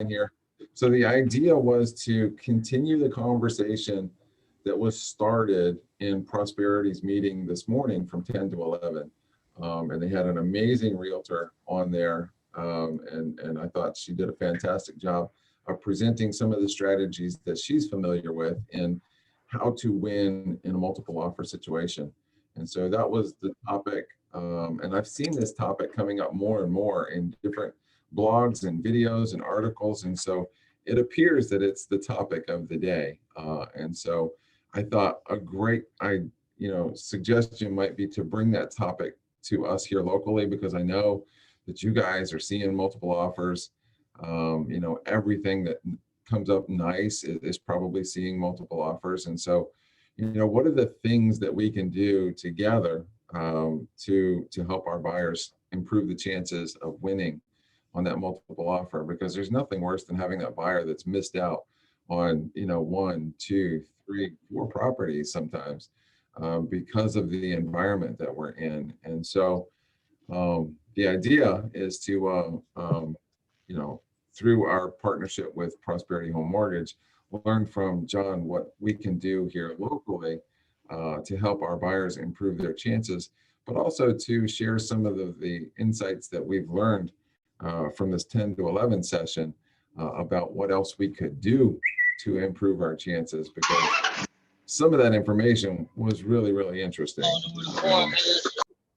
here. So the idea was to continue the conversation that was started in Prosperity's meeting this morning from 10 to 11. And they had an amazing realtor on there. And I thought she did a fantastic job of presenting some of the strategies that she's familiar with in how to win in a multiple offer situation. And so that was the topic. And I've seen this topic coming up more and more in different blogs and videos and articles. And so it appears that it's the topic of the day. And so I thought a great suggestion might be to bring that topic to us here locally, because I know that you guys are seeing multiple offers. Everything that comes up nice is probably seeing multiple offers. And so, what are the things that we can do together to help our buyers improve the chances of winning on that multiple offer? Because there's nothing worse than having that buyer that's missed out on, 1, 2, 3, 4 properties sometimes because of the environment that we're in. And so the idea is to, through our partnership with Prosperity Home Mortgage, learn from John what we can do here locally to help our buyers improve their chances, but also to share some of the insights that we've learned from this 10 to 11 session about what else we could do to improve our chances, because some of that information was really, really interesting.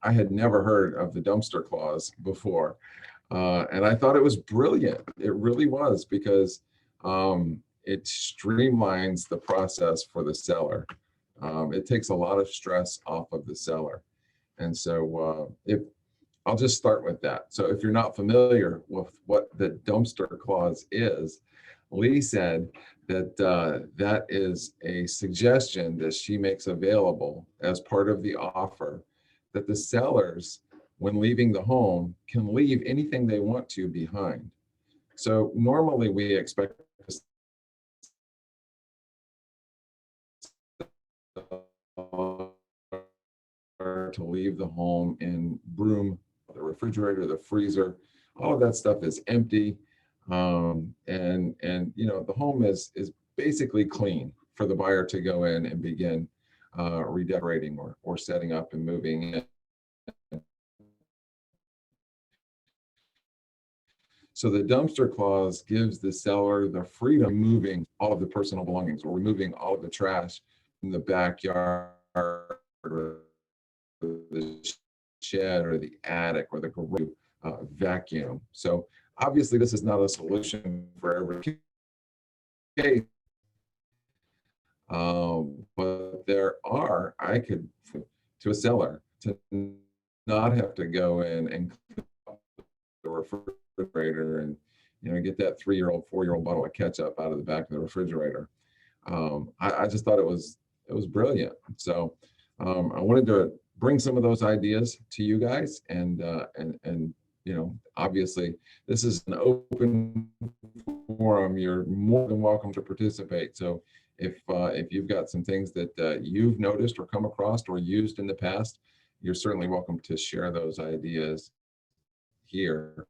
I had never heard of the dumpster clause before. And I thought it was brilliant. It really was, because it streamlines the process for the seller. It takes a lot of stress off of the seller. And so I'll just start with that. So if you're not familiar with what the dumpster clause is, Lee said that that is a suggestion that she makes available as part of the offer, that the sellers, when leaving the home, can leave anything they want to behind. So normally we expect to leave the home in broom, the refrigerator, the freezer, all of that stuff is empty. And the home is basically clean for the buyer to go in and begin redecorating or setting up and moving in. So the dumpster clause gives the seller the freedom of moving all of the personal belongings or removing all of the trash in the backyard or the shed or the attic or the garage vacuum. So obviously this is not a solution for every case. But there are, I could, to a seller, to not have to go in and clean up the refrigerator and get that 3-year-old, 4-year-old bottle of ketchup out of the back of the refrigerator. I just thought it was brilliant. So I wanted to bring some of those ideas to you guys, and obviously this is an open forum. You're more than welcome to participate. So if you've got some things that you've noticed or come across or used in the past, you're certainly welcome to share those ideas here.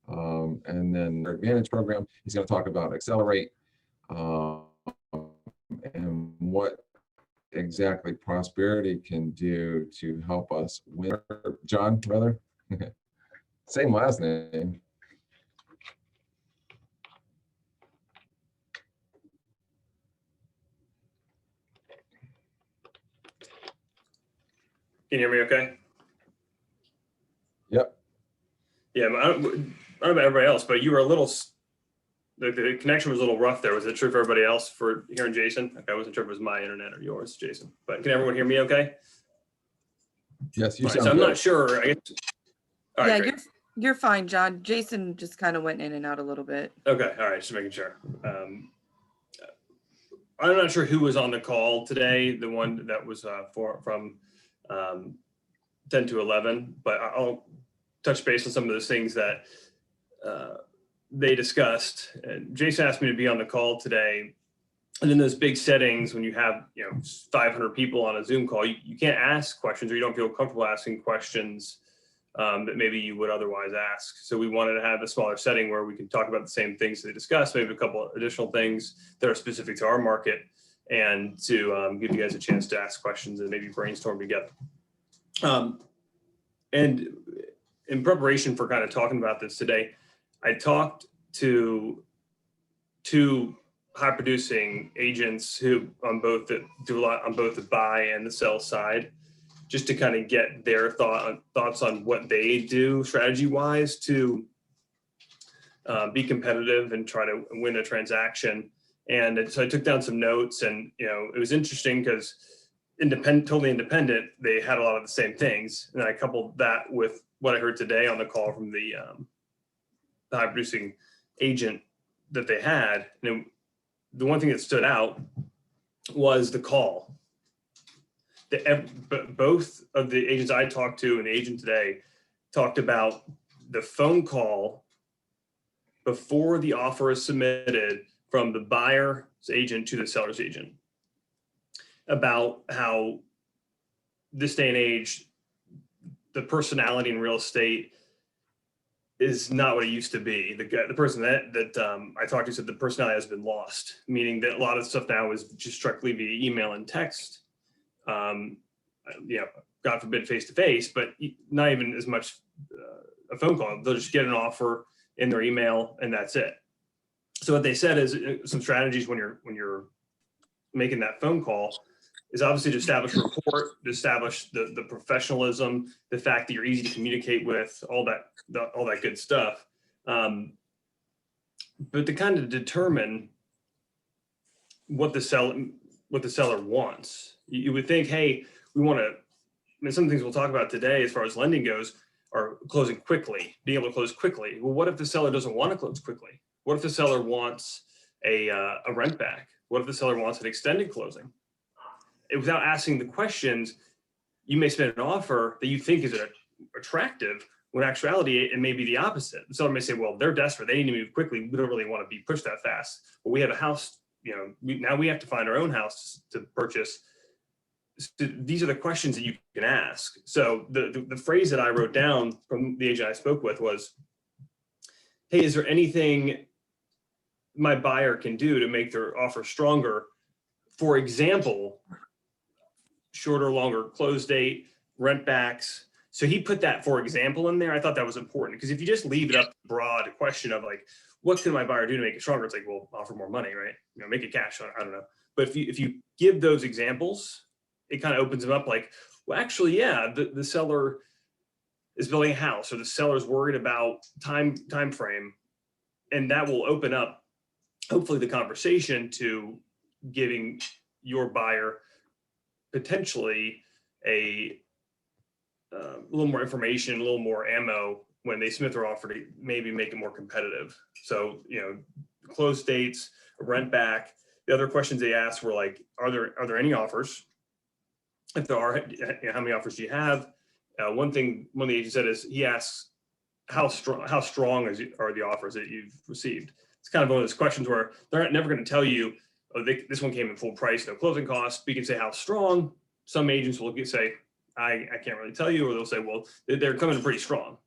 And then our Advantage program, he's going to talk about Accelerate and what exactly Prosperity can do to help us win. John, brother, same last name. Can you hear me okay? Yep. Yeah, I don't know about everybody else, but you were a little, the connection was a little rough there. Was it true for everybody else for hearing Jason? Okay, I wasn't sure if it was my internet or yours, Jason, but can everyone hear me okay? Yes, you sound so I'm good. not sure. I guess. All right, you're fine, John. Jason just kind of went in and out a little bit. Okay, all right, just making sure. I'm not sure who was on the call today, the one that was from 10 to 11, but I'll touch base on some of those things that they discussed. And Jason asked me to be on the call today. And in those big settings, when you have 500 people on a Zoom call, you can't ask questions, or you don't feel comfortable asking questions that maybe you would otherwise ask. So we wanted to have a smaller setting where we could talk about the same things they discussed, maybe a couple additional things that are specific to our market, and to give you guys a chance to ask questions and maybe brainstorm together. And in preparation for kind of talking about this today, I talked to two high producing agents who do a lot on both the buy and the sell side, just to kind of get their thoughts on what they do strategy wise to be competitive and try to win a transaction. And so I took down some notes, and it was interesting because totally independent, they had a lot of the same things. And I coupled that with what I heard today on the call from the high producing agent that they had. And the one thing that stood out was the call. Both of the agents I talked to and the agent today talked about the phone call before the offer is submitted from the buyer's agent to the seller's agent, about how this day and age, the personality in real estate is not what it used to be. The person that I talked to said the personality has been lost, meaning that a lot of stuff now is just strictly via email and text. God forbid face-to-face, but not even as much a phone call. They'll just get an offer in their email and that's it. So what they said is some strategies when you're making that phone call is obviously to establish a rapport, to establish the professionalism, the fact that you're easy to communicate with, all that good stuff. But to kind of determine what the seller wants. You would think, hey, we want to, some things we'll talk about today as far as lending goes are closing quickly, being able to close quickly. Well, what if the seller doesn't want to close quickly? What if the seller wants a rent back? What if the seller wants an extended closing? Without asking the questions, you may submit an offer that you think is attractive, when in actuality, it may be the opposite. The seller may say, well, they're desperate, they need to move quickly, we don't really want to be pushed that fast. But we have a house, now we have to find our own house to purchase. So these are the questions that you can ask. So the phrase that I wrote down from the agent I spoke with was, hey, is there anything my buyer can do to make their offer stronger? For example, shorter, longer close date, rent backs. So he put that for example in there. I thought that was important, because if you just leave it up to broad question of like, what can my buyer do to make it stronger? It's like, well, offer more money, right? Make it cash. I don't know. But if you give those examples, it kind of opens them up like, well, actually, yeah, the seller is building a house, or the seller is worried about time frame. And that will open up, hopefully, the conversation to giving your buyer potentially a little more information, a little more ammo when they submit their offer to maybe make it more competitive. So, close dates, rent back. The other questions they asked were like, are there any offers? If there are, how many offers do you have? One thing one of the agents said is, he asks, how strong are the offers that you've received? It's kind of one of those questions where they're never going to tell you, oh, this one came in full price, no closing costs. But you can say how strong. Some agents will say, I can't really tell you, or they'll say, well, they're coming in pretty strong.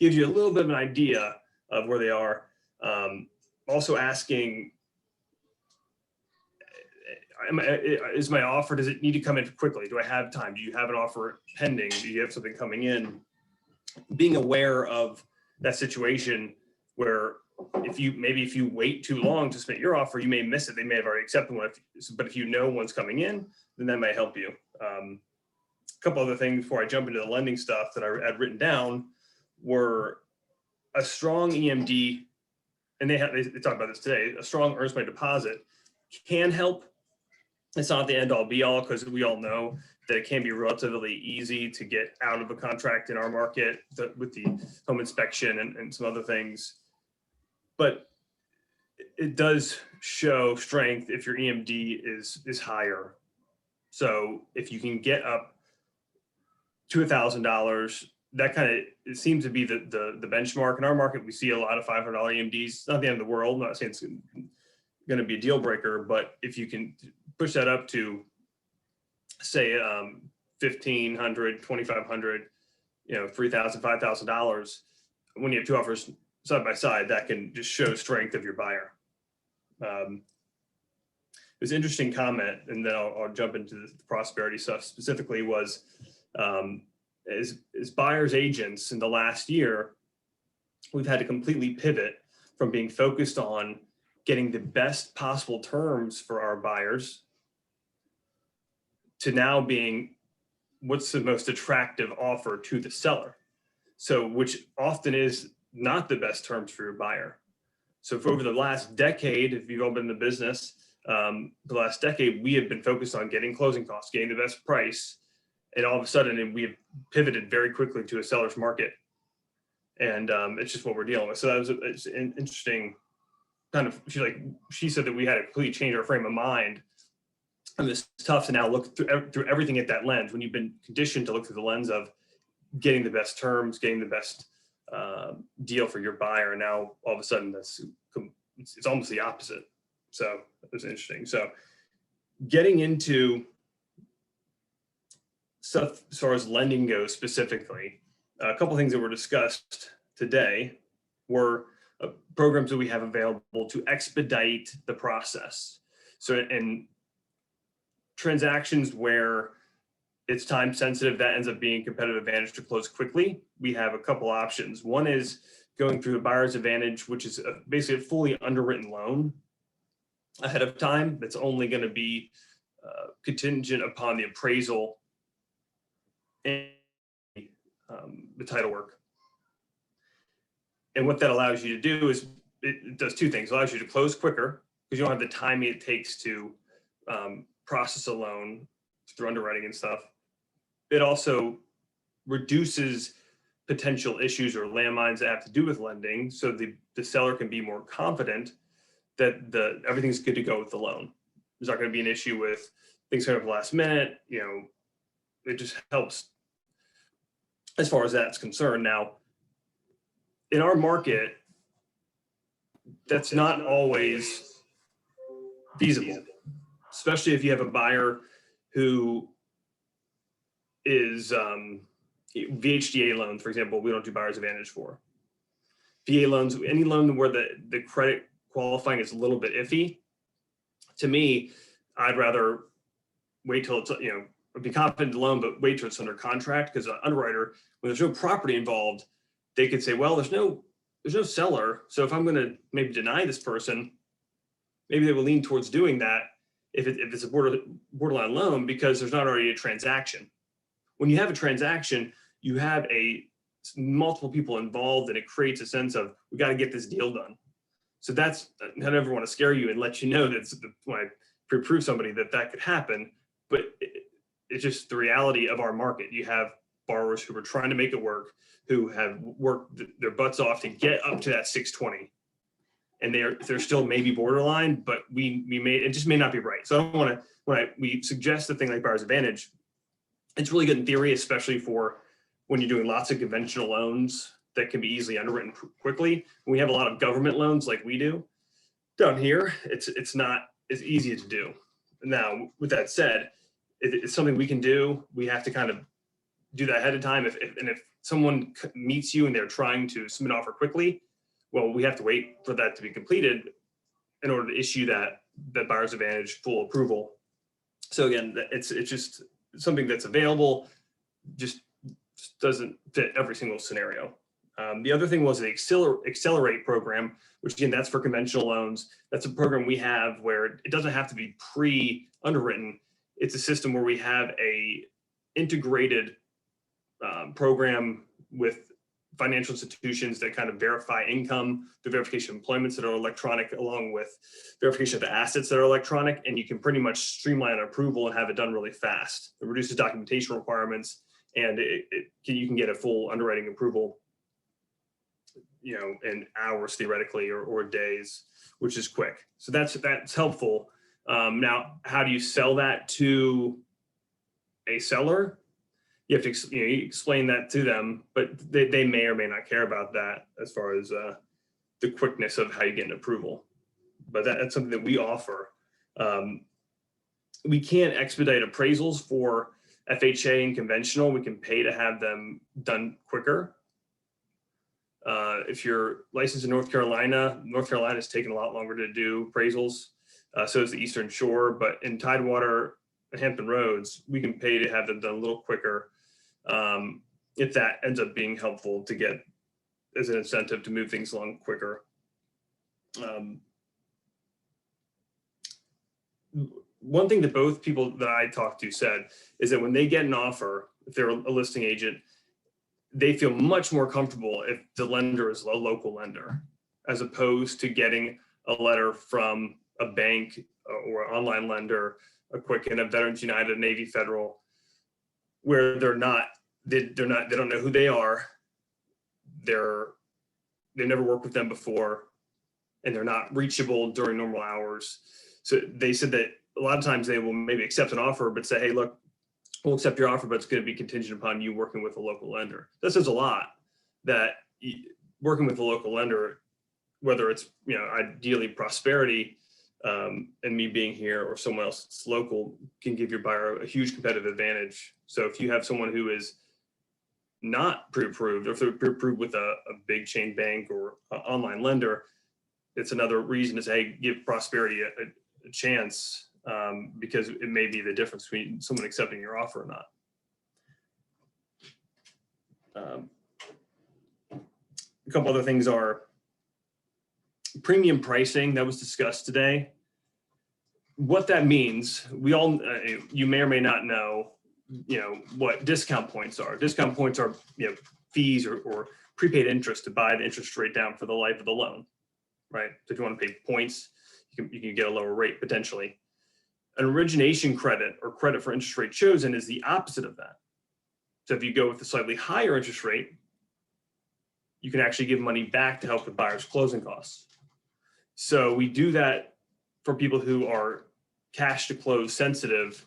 Gives you a little bit of an idea of where they are. Also asking, is my offer, does it need to come in quickly? Do I have time? Do you have an offer pending? Do you have something coming in? Being aware of that situation where if you wait too long to submit your offer, you may miss it. They may have already accepted one. But if you know one's coming in, then that may help you. A couple other things before I jump into the lending stuff that I had written down were a strong EMD, and they talk about this today, a strong earnest money deposit can help. It's not the end all be all, because we all know that it can be relatively easy to get out of a contract in our market with the home inspection and some other things. But it does show strength if your EMD is higher. So if you can get up to $1,000, that kind of, it seems to be the benchmark. In our market, we see a lot of $500 EMDs. It's not the end of the world. I'm not saying it's going to be a deal breaker, but if you can push that up to say $1,500, $2,500, $3,000, $5,000, when you have two offers side by side, that can just show strength of your buyer. It was an interesting comment, and then I'll jump into the prosperity stuff specifically, was as buyers agents in the last year, we've had to completely pivot from being focused on getting the best possible terms for our buyers to now being what's the most attractive offer to the seller. So, which often is not the best terms for your buyer. So for over the last decade, if you've all been in the business, the last decade, we have been focused on getting closing costs, getting the best price. And all of a sudden, we have pivoted very quickly to a seller's market. And it's just what we're dealing with. So it's an interesting kind of, she said that we had to completely change our frame of mind. And it's tough to now look through everything at that lens when you've been conditioned to look through the lens of getting the best terms, getting the best deal for your buyer. And now all of a sudden it's almost the opposite. So it was interesting. So getting into stuff as far as lending goes specifically, a couple of things that were discussed today were programs that we have available to expedite the process. So in transactions where it's time sensitive, that ends up being a competitive advantage to close quickly, we have a couple options. One is going through the buyer's advantage, which is basically a fully underwritten loan ahead of time. That's only going to be contingent upon the appraisal and the title work. And what that allows you to do is it does two things. It allows you to close quicker because you don't have the time it takes to process a loan through underwriting and stuff. It also reduces potential issues or landmines that have to do with lending, so the seller can be more confident that everything's good to go with the loan. There's not going to be an issue with things kind of last minute. It just helps as far as that's concerned. Now, in our market, that's not always feasible, especially if you have a buyer who is VHDA loans, for example, we don't do buyer's advantage for. VA loans, any loan where the credit qualifying is a little bit iffy, to me, I'd rather wait till it's, be confident in the loan, but wait till it's under contract, because an underwriter, when there's no property involved, they could say, well, there's no seller. So if I'm going to maybe deny this person, maybe they will lean towards doing that if it's a borderline loan, because there's not already a transaction. When you have a transaction, you have multiple people involved, and it creates a sense of, we got to get this deal done. So that's, I never want to scare you and let you know that when I pre-approve somebody that could happen, but it's just the reality of our market. You have borrowers who are trying to make it work, who have worked their butts off to get up to that 620. And they're still maybe borderline, but it just may not be right. So I don't want to, we suggest a thing like buyer's advantage, it's really good in theory, especially for when you're doing lots of conventional loans that can be easily underwritten quickly. When we have a lot of government loans like we do down here, it's not as easy to do. Now, with that said, it's something we can do. We have to kind of do that ahead of time. If someone meets you and they're trying to submit an offer quickly, well, we have to wait for that to be completed in order to issue that buyer's advantage full approval. So again, it's just something that's available, just doesn't fit every single scenario. The other thing was the Accelerate program, which again, that's for conventional loans. That's a program we have where it doesn't have to be pre-underwritten. It's a system where we have a integrated program with financial institutions that kind of verify income, the verification of employments that are electronic, along with verification of the assets that are electronic, and you can pretty much streamline approval and have it done really fast. It reduces documentation requirements, and you can get a full underwriting approval, in hours theoretically, or days, which is quick. So that's helpful. Now, how do you sell that to a seller? You have to explain that to them, but they may or may not care about that as far as the quickness of how you get an approval. But that's something that we offer. We can't expedite appraisals for FHA and conventional, we can pay to have them done quicker. If you're licensed in North Carolina is taking a lot longer to do appraisals. So is the Eastern Shore, but in Tidewater and Hampton Roads, we can pay to have them done a little quicker. If that ends up being helpful to get as an incentive to move things along quicker. One thing that both people that I talked to said is that when they get an offer, if they're a listing agent, they feel much more comfortable if the lender is a local lender, as opposed to getting a letter from a bank or an online lender, a Quicken, a Veterans United, Navy Federal, where they don't know who they are. They never worked with them before, and they're not reachable during normal hours. So they said that a lot of times they will maybe accept an offer, but say, hey, look, we'll accept your offer, but it's going to be contingent upon you working with a local lender. That says a lot, that working with a local lender, whether it's, ideally Prosperity and me being here or someone else that's local, can give your buyer a huge competitive advantage. So if you have someone who is not pre-approved, or if they're pre-approved with a big chain bank or online lender, it's another reason to say, give Prosperity a chance, because it may be the difference between someone accepting your offer or not. A couple other things are premium pricing that was discussed today. What that means, you may or may not know, what discount points are. Discount points are, fees or prepaid interest to buy the interest rate down for the life of the loan, right? So if you want to pay points, you can get a lower rate potentially. An origination credit or credit for interest rate chosen is the opposite of that. So if you go with a slightly higher interest rate, you can actually give money back to help with buyers' closing costs. So we do that for people who are cash to close sensitive,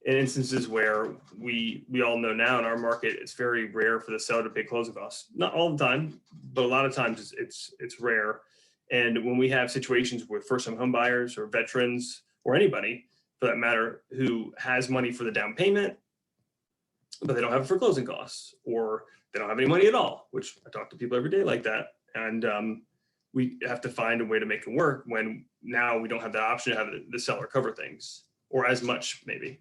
in instances where we all know now in our market, it's very rare for the seller to pay closing costs. Not all the time, but a lot of times it's rare. And when we have situations with first-time home buyers or veterans or anybody for that matter, who has money for the down payment, but they don't have it for closing costs, or they don't have any money at all, which I talk to people every day like that. And we have to find a way to make it work when now we don't have the option to have the seller cover things, or as much maybe.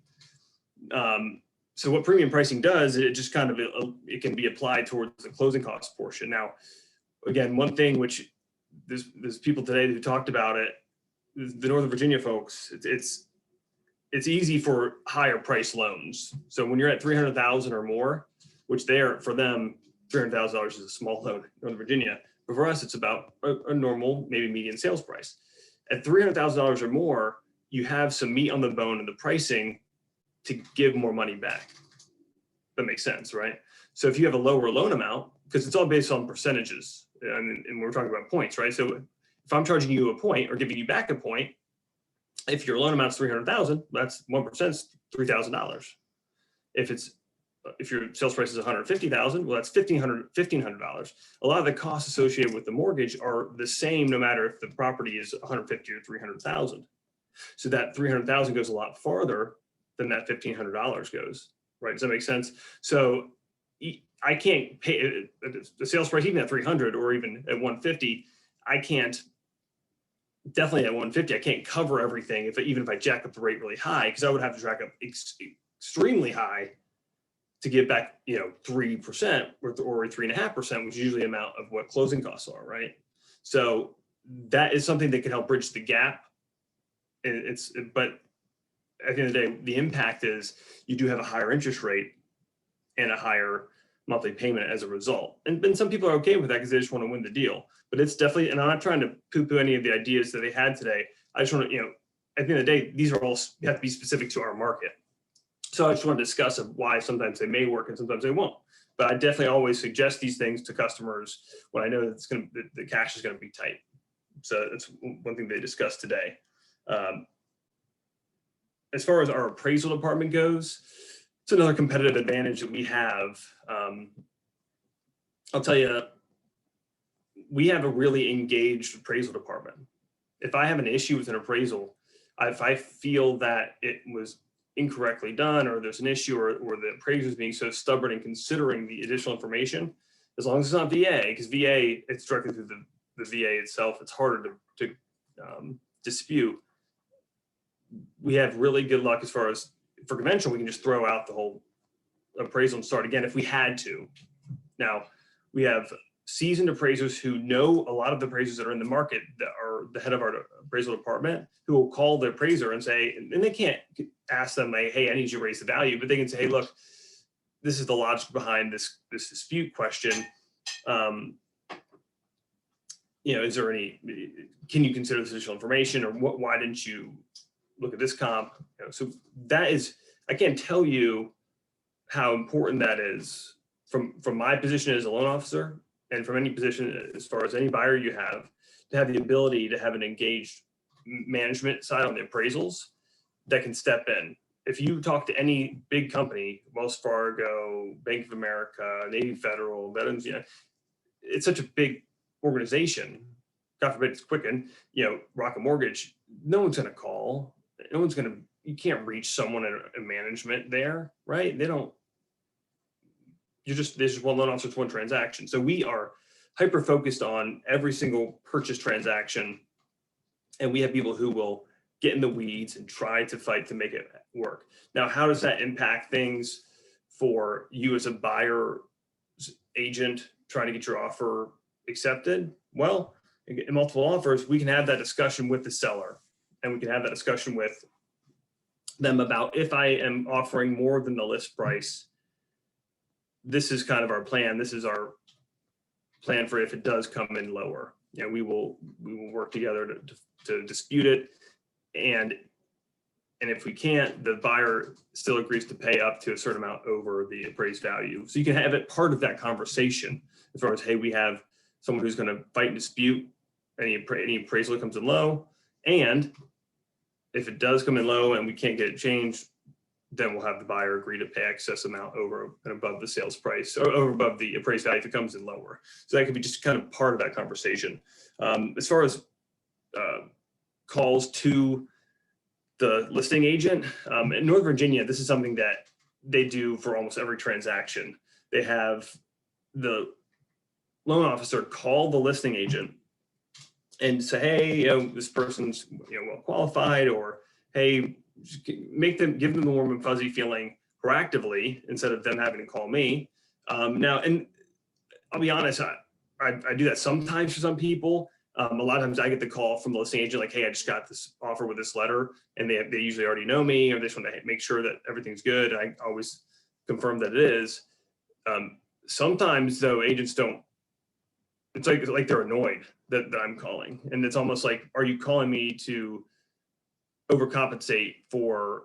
So what premium pricing does, it just kind of, it can be applied towards the closing cost portion. Now, again, one thing which there's people today who talked about it, the Northern Virginia folks, it's easy for higher price loans. So when you're at 300,000 or more, which for them, $300,000 is a small loan in Northern Virginia, but for us, it's about a normal, maybe median sales price. At $300,000 or more, you have some meat on the bone in the pricing to give more money back. That makes sense, right? So if you have a lower loan amount, because it's all based on percentages, and we're talking about points, right? So if I'm charging you a point or giving you back a point, if your loan amount is 300,000, that's 1% is $3,000. If your sales price is 150,000, well, that's $1,500. A lot of the costs associated with the mortgage are the same, no matter if the property is 150 or 300,000. So that 300,000 goes a lot farther than that $1,500 goes, right? Does that make sense? So I can't pay the sales price even at 300 or even at 150. I can't. Definitely at 150, I can't cover everything even if I jack up the rate really high, because I would have to jack up extremely high to get back, 3% or 3.5%, which is usually the amount of what closing costs are, right? So that is something that can help bridge the gap. But at the end of the day, the impact is you do have a higher interest rate and a higher monthly payment as a result. And some people are okay with that because they just want to win the deal. But it's definitely, and I'm not trying to poo-poo any of the ideas that they had today. I just want to, at the end of the day, these are all have to be specific to our market. So I just want to discuss why sometimes they may work and sometimes they won't. But I definitely always suggest these things to customers when I know that the cash is going to be tight. So that's one thing they discussed today. As far as our appraisal department goes, it's another competitive advantage that we have. I'll tell you, we have a really engaged appraisal department. If I have an issue with an appraisal, if I feel that it was incorrectly done, or there's an issue, or the appraiser is being so stubborn in considering the additional information, as long as it's not VA, because VA, it's directly through the VA itself, it's harder to dispute. We have really good luck as far as for conventional, we can just throw out the whole appraisal and start again if we had to. Now, we have seasoned appraisers who know a lot of the appraisers that are in the market that are the head of our appraisal department, who will call the appraiser and say, and they can't ask them like, hey, I need you to raise the value, but they can say, hey, look, this is the logic behind this dispute question. Is there any, can you consider this additional information, or why didn't you look at this comp? So that is, I can't tell you how important that is from my position as a loan officer, and from any position as far as any buyer you have, to have the ability to have an engaged management side on the appraisals that can step in. If you talk to any big company, Wells Fargo, Bank of America, Navy Federal, Veterans, it's such a big organization. God forbid it's Quicken, Rocket Mortgage. No one's going to call. No one's going to. You can't reach someone in management there, right? They don't. There's just one loan officer, it's one transaction. So we are hyper focused on every single purchase transaction, and we have people who will get in the weeds and try to fight to make it work. Now, how does that impact things for you as a buyer agent trying to get your offer accepted? Well, in multiple offers, we can have that discussion with the seller, and we can have that discussion with them about, if I am offering more than the list price, this is kind of our plan. This is our plan for if it does come in lower. We will work together to dispute it, and if we can't, the buyer still agrees to pay up to a certain amount over the appraised value. So you can have it part of that conversation as far as, hey, we have someone who's going to fight and dispute any appraisal that comes in low, and if it does come in low and we can't get it changed, then we'll have the buyer agree to pay excess amount over and above the sales price, or over above the appraised value if it comes in lower. So that could be just kind of part of that conversation. As far as calls to the listing agent, in Northern Virginia, this is something that they do for almost every transaction. They have the loan officer call the listing agent and say, hey, this person's well qualified, or hey, give them the warm and fuzzy feeling proactively instead of them having to call me. Now, and I'll be honest, I do that sometimes for some people. A lot of times I get the call from the listing agent like, hey, I just got this offer with this letter, and they usually already know me, or they just want to make sure that everything's good. And I always confirm that it is. Sometimes though, agents don't, it's like they're annoyed that I'm calling. And it's almost like, are you calling me to overcompensate for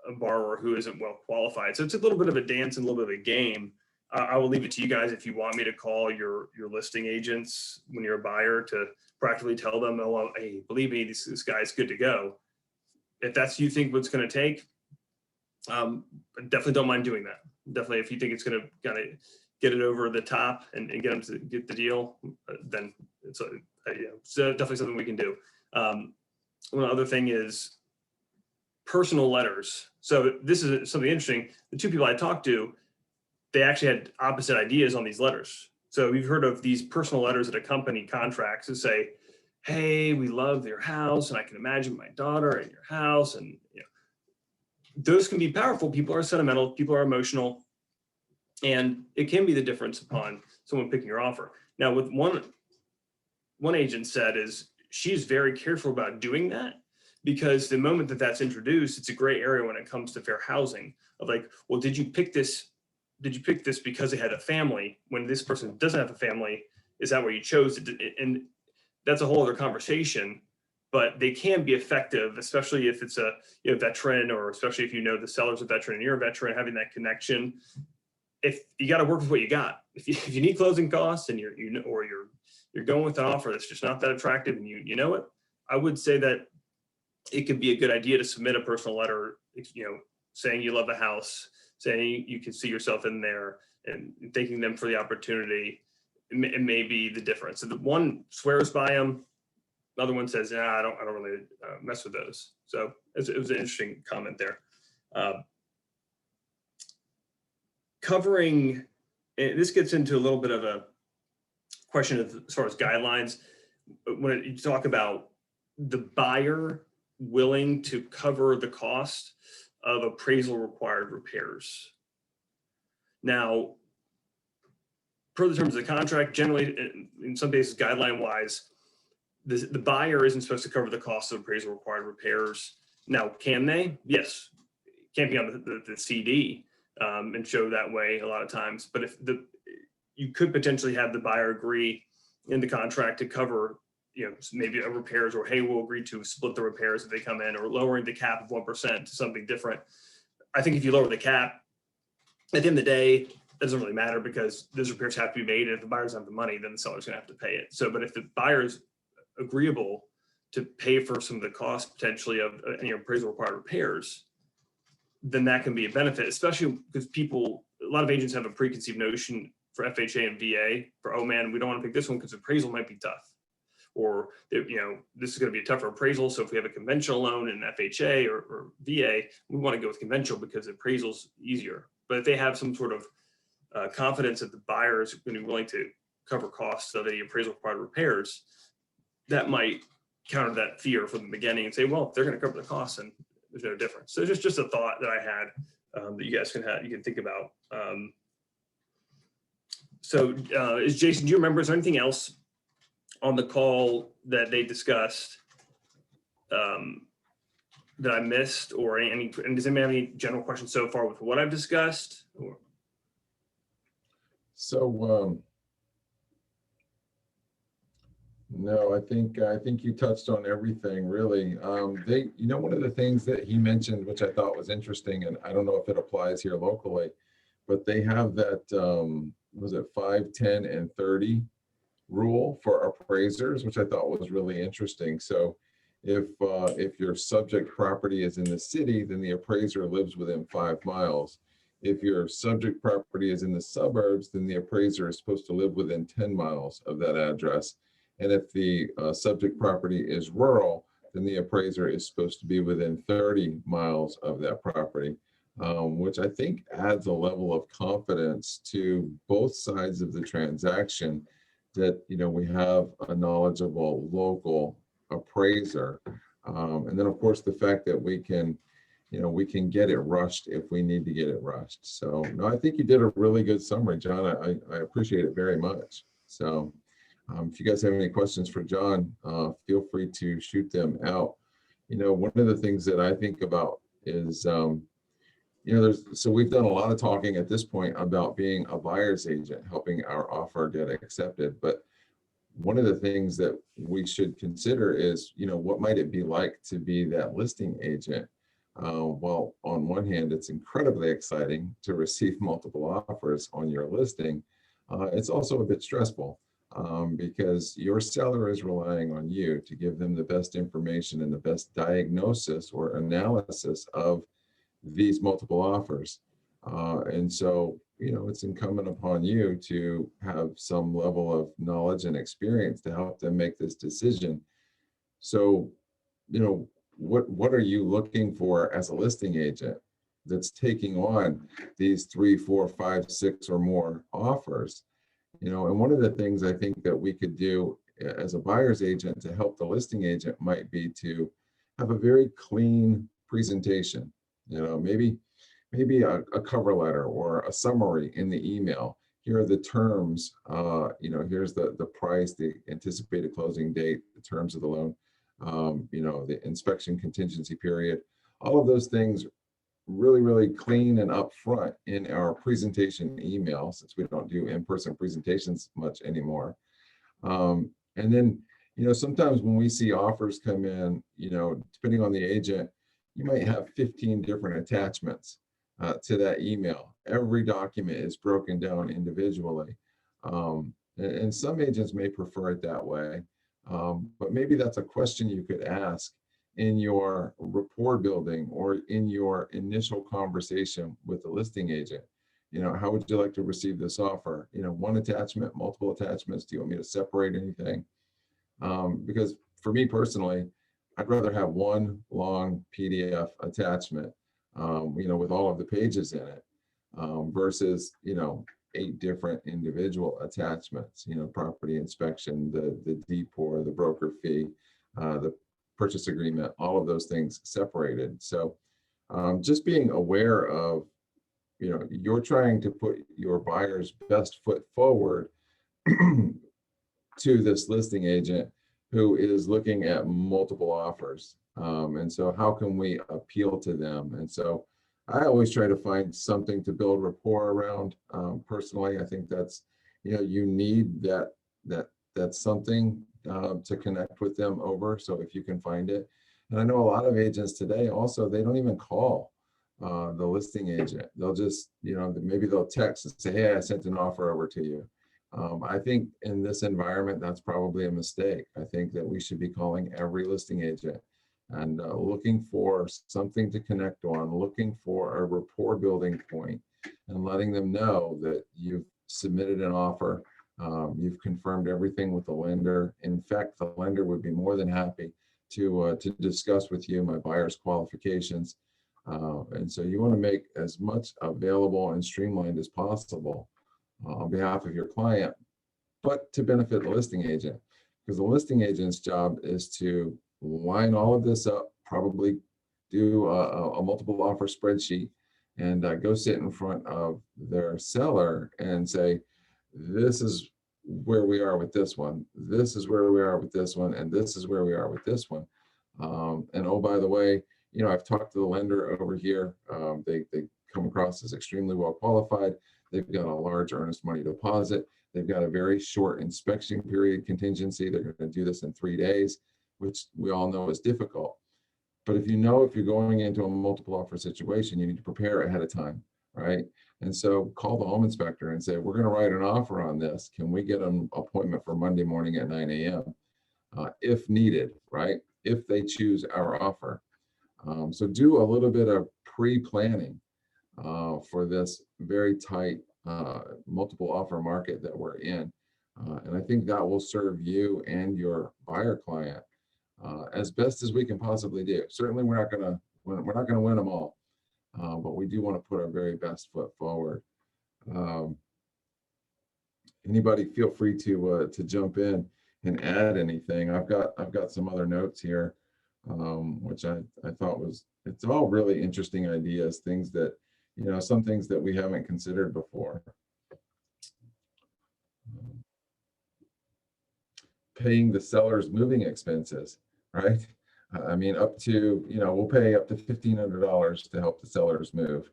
a borrower who isn't well qualified? So it's a little bit of a dance and a little bit of a game. I will leave it to you guys if you want me to call your listing agents when you're a buyer to proactively tell them, oh, well, hey, believe me, this guy's good to go. If that's you think what's going to take, definitely don't mind doing that. Definitely, if you think it's going to kind of get it over the top and get them to get the deal, then it's so definitely something we can do. One other thing is personal letters. So this is something interesting. The two people I talked to, they actually had opposite ideas on these letters. So we've heard of these personal letters that accompany contracts that say, hey, we love your house, and I can imagine my daughter in your house. And those can be powerful. People are sentimental, people are emotional, and it can be the difference upon someone picking your offer. Now, with one agent said is she's very careful about doing that, because the moment that that's introduced, it's a gray area when it comes to fair housing of like, well, did you pick this because they had a family when this person doesn't have a family? Is that where you chose it? And that's a whole other conversation, but they can be effective, especially if it's a veteran, or especially if the seller's a veteran and you're a veteran, having that connection. If you got to work with what you got, if you need closing costs and you're going with an offer that's just not that attractive, and you know it, I would say that it could be a good idea to submit a personal letter, saying you love the house, saying you can see yourself in there, and thanking them for the opportunity. It may be the difference. So the one swears by them, the other one says, I don't really mess with those. So it was an interesting comment there. Covering, and this gets into a little bit of a question of as far as guidelines. When you talk about the buyer willing to cover the cost of appraisal required repairs. Now, per the terms of the contract, generally, in some cases, guideline wise, the buyer isn't supposed to cover the cost of appraisal required repairs. Now, can they? Yes. Can't be on the CD and show that way a lot of times. But if you could potentially have the buyer agree in the contract to cover, maybe a repairs, or hey, we'll agree to split the repairs if they come in, or lowering the cap of 1% to something different. I think if you lower the cap, at the end of the day, it doesn't really matter because those repairs have to be made. And if the buyer doesn't have the money, then the seller's going to have to pay it. So, but if the buyer's agreeable to pay for some of the cost potentially of any appraisal required repairs, then that can be a benefit, especially because a lot of agents have a preconceived notion for FHA and VA for, oh man, we don't want to pick this one because appraisal might be tough. Or, this is going to be a tougher appraisal. So if we have a conventional loan in FHA or VA, we want to go with conventional because appraisal's easier. But if they have some sort of confidence that the buyer is going to be willing to cover costs of any appraisal required repairs, that might counter that fear from the beginning and say, well, if they're going to cover the costs, and there's no difference. So just a thought that I had that you guys you can think about. Jason, do you remember, is there anything else on the call that they discussed that I missed, or and does anybody have any general questions so far with what I've discussed? So, no, I think you touched on everything really. One of the things that he mentioned, which I thought was interesting, and I don't know if it applies here locally, but they have that, was it 5, 10, and 30 rule for appraisers, which I thought was really interesting. So if your subject property is in the city, then the appraiser lives within 5 miles. If your subject property is in the suburbs, then the appraiser is supposed to live within 10 miles of that address. And if the subject property is rural, then the appraiser is supposed to be within 30 miles of that property, which I think adds a level of confidence to both sides of the transaction that, we have a knowledgeable local appraiser. And then of course, the fact that we can get it rushed if we need to get it rushed. So no, I think you did a really good summary, John. I appreciate it very much. So if you guys have any questions for John, feel free to shoot them out. One of the things that I think about is, so we've done a lot of talking at this point about being a buyer's agent, helping our offer get accepted. But one of the things that we should consider is, what might it be like to be that listing agent? Well, on one hand, it's incredibly exciting to receive multiple offers on your listing. It's also a bit stressful because your seller is relying on you to give them the best information and the best diagnosis or analysis of these multiple offers. And so, it's incumbent upon you to have some level of knowledge and experience to help them make this decision. So, what are you looking for as a listing agent that's taking on these 3, 4, 5, 6 or more offers? And one of the things I think that we could do as a buyer's agent to help the listing agent might be to have a very clean presentation. Maybe a cover letter or a summary in the email. Here are the terms, here's the price, the anticipated closing date, the terms of the loan, the inspection contingency period, all of those things really, really clean and upfront in our presentation email, since we don't do in-person presentations much anymore. And then, sometimes when we see offers come in, depending on the agent, you might have 15 different attachments to that email. Every document is broken down individually. And some agents may prefer it that way. But maybe that's a question you could ask in your rapport building or in your initial conversation with the listing agent. How would you like to receive this offer? One attachment, multiple attachments? Do you want me to separate anything? Because for me personally, I'd rather have one long PDF attachment with all of the pages in it, versus, 8 different individual attachments, property inspection, the DPOR, the broker fee, the purchase agreement, all of those things separated. So just being aware of, you're trying to put your buyer's best foot forward to this listing agent who is looking at multiple offers. And so how can we appeal to them? And so I always try to find something to build rapport around. Personally, I think that's, you need that something to connect with them over. So if you can find it. And I know a lot of agents today also, they don't even call the listing agent. They'll just, maybe they'll text and say, hey, I sent an offer over to you. I think in this environment, that's probably a mistake. I think that we should be calling every listing agent and looking for something to connect on, looking for a rapport building point, and letting them know that you've submitted an offer, you've confirmed everything with the lender. In fact, the lender would be more than happy to discuss with you my buyer's qualifications. And so you want to make as much available and streamlined as possible on behalf of your client, but to benefit the listing agent, because the listing agent's job is to line all of this up, probably do a multiple offer spreadsheet, and go sit in front of their seller and say, this is where we are with this one, this is where we are with this one, and this is where we are with this one. And oh, by the way, I've talked to the lender over here. They come across as extremely well qualified. They've got a large earnest money deposit. They've got a very short inspection period contingency. They're going to do this in 3 days, which we all know is difficult. But if you're going into a multiple offer situation, you need to prepare ahead of time, right? And so call the home inspector and say, we're going to write an offer on this. Can we get an appointment for Monday morning at 9 a.m. If needed, right? If they choose our offer. So do a little bit of pre-planning for this very tight multiple offer market that we're in. And I think that will serve you and your buyer client as best as we can possibly do. Certainly we're not gonna win them all, but we do want to put our very best foot forward. Anybody feel free to jump in and add anything. I've got some other notes here, which I thought it's all really interesting ideas, things that, some things that we haven't considered before. Paying the seller's moving expenses, right? I mean, up to, we'll pay up to $1,500 to help the sellers move.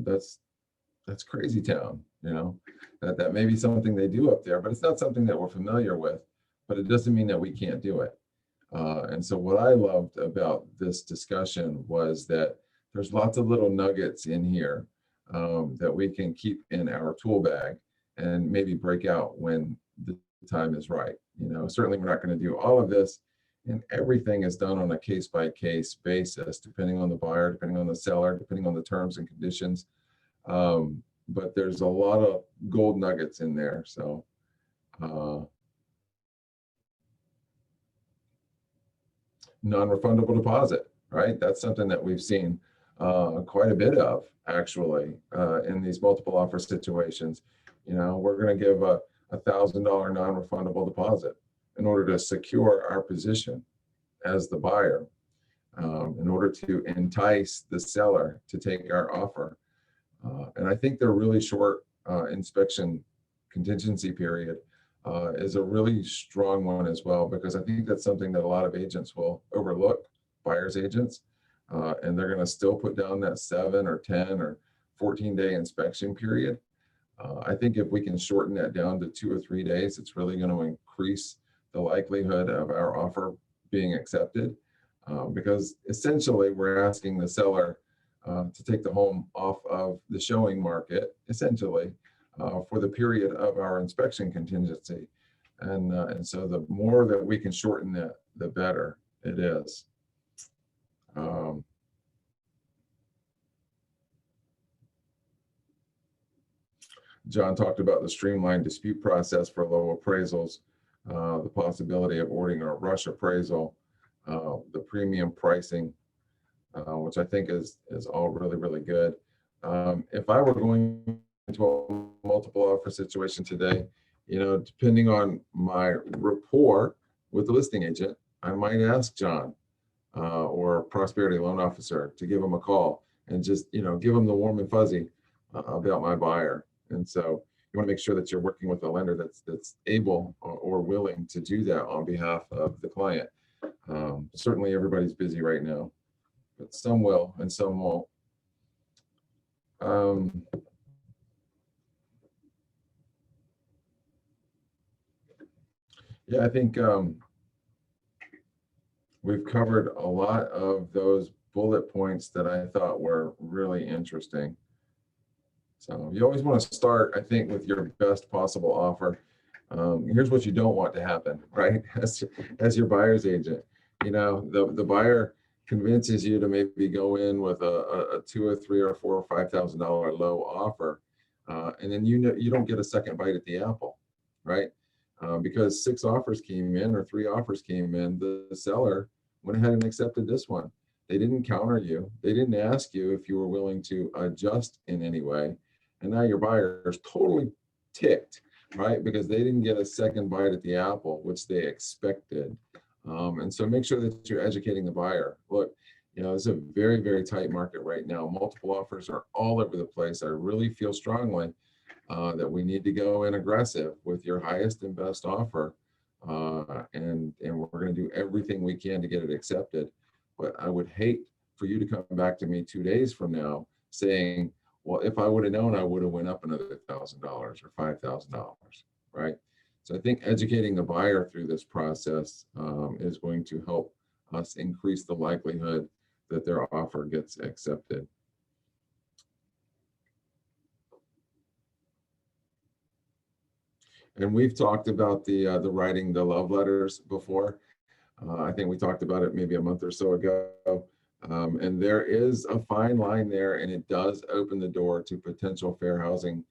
That's crazy town, that may be something they do up there, but it's not something that we're familiar with, but it doesn't mean that we can't do it. And so what I loved about this discussion was that there's lots of little nuggets in here that we can keep in our tool bag and maybe break out when the time is right. Certainly we're not going to do all of this, and everything is done on a case-by-case basis, depending on the buyer, depending on the seller, depending on the terms and conditions. But there's a lot of gold nuggets in there. So non-refundable deposit, right? That's something that we've seen quite a bit of, actually, in these multiple offer situations. We're going to give a $1,000 non-refundable deposit in order to secure our position as the buyer, in order to entice the seller to take our offer. And I think the really short inspection contingency period is a really strong one as well, because I think that's something that a lot of agents will overlook, buyer's agents, and they're going to still put down that 7 or 10 or 14-day inspection period. I think if we can shorten that down to 2 or 3 days, it's really going to increase the likelihood of our offer being accepted, because essentially we're asking the seller to take the home off of the showing market, essentially, for the period of our inspection contingency. And so the more that we can shorten that, the better it is. John talked about the streamlined dispute process for low appraisals, the possibility of ordering a rush appraisal, the premium pricing, which I think is all really, really good. If I were going into a multiple offer situation today, depending on my rapport with the listing agent, I might ask John or Prosperity Loan Officer to give him a call and just, give him the warm and fuzzy about my buyer. And so you want to make sure that you're working with a lender that's able or willing to do that on behalf of the client. Certainly everybody's busy right now, but some will and some won't. Yeah, I think we've covered a lot of those bullet points that I thought were really interesting. So you always want to start, I think, with your best possible offer. Here's what you don't want to happen, right? As your buyer's agent, the buyer convinces you to maybe go in with a $2,000 or $3,000 or $4,000 or $5,000 low offer, and then you don't get a second bite at the apple, right? Because 6 offers came in or 3 offers came in, the seller went ahead and accepted this one. They didn't counter you. They didn't ask you if you were willing to adjust in any way. And now your buyer is totally ticked, right? Because they didn't get a second bite at the apple, which they expected. And so make sure that you're educating the buyer. Look, it's a very, very tight market right now. Multiple offers are all over the place. I really feel strongly that we need to go in aggressive with your highest and best offer. And we're going to do everything we can to get it accepted. But I would hate for you to come back to me 2 days from now saying, well, if I would have known, I would have went up another $1,000 or $5,000, right? So I think educating the buyer through this process is going to help us increase the likelihood that their offer gets accepted. And we've talked about the writing the love letters before. I think we talked about it maybe a month or so ago. And there is a fine line there, and it does open the door to potential fair housing